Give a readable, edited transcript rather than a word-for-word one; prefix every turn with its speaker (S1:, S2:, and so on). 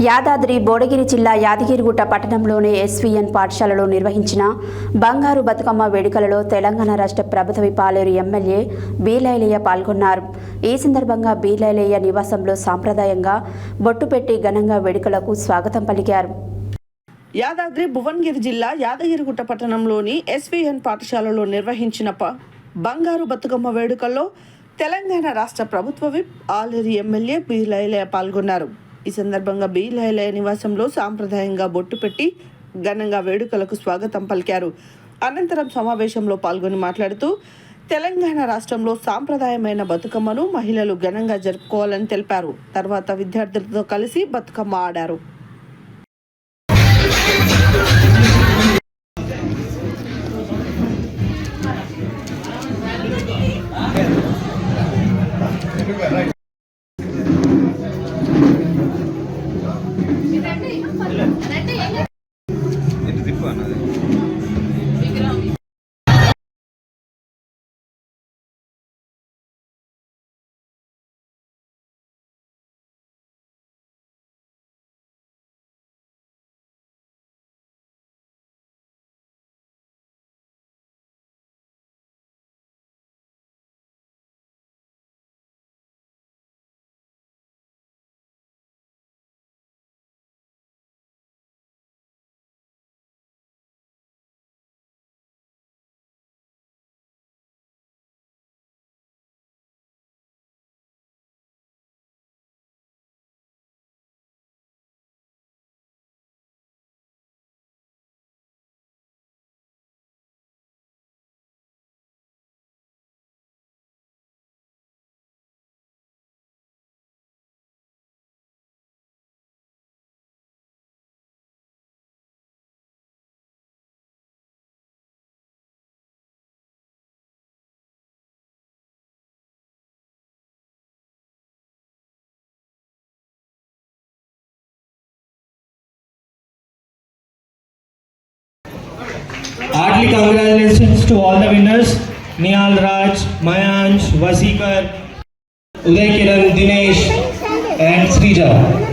S1: యాదాద్రి భువనగిరి జిల్లా యాదగిరిగుట్ట పట్టణంలోని ఎస్వీఎన్ పాఠశాలలో నిర్వహించిన బంగారు బతుకమ్మ వేడుకలలో తెలంగాణ రాష్ట్ర ప్రభుత్వ పాలేరు ఎమ్మెల్యే బీలైలయ్య పాల్గొన్నారు. ఈ సందర్భంగా బీలైలయ్య నివాసంలో సాంప్రదాయంగా బొట్టు పెట్టి ఘనంగా వేడుకలకు స్వాగతం పలికారు.
S2: యాదాద్రి భువనగిరి జిల్లా యాదగిరిగుట్ట పట్టణంలోని ఎస్వీఎన్ పాఠశాలలో నిర్వహించిన బంగారు బతుకమ్మ వేడుకల్లో తెలంగాణ రాష్ట్ర ప్రభుత్వ విప్ ఆలేరు ఎమ్మెల్యే బీలైలయ్య పాల్గొన్నారు. ఈ సందర్భంగా బీలైలయ్య నివాసంలో సాంప్రదాయంగా బొట్టు పెట్టి ఘనంగా వేడుకలకు స్వాగతం పలికారు. అనంతరం సమావేశంలో పాల్గొని మాట్లాడుతూ తెలంగాణ రాష్ట్రంలో సాంప్రదాయమైన బతుకమ్మను మహిళలు ఘనంగా జరుపుకోవాలని తెలిపారు. తర్వాత విద్యార్థులతో కలిసి బతుకమ్మ ఆడారు.
S3: Heartily congratulations to all the winners: Nihal Raj, Mayansh, Vasikar, Uday Kiran, Dinesh and Srija.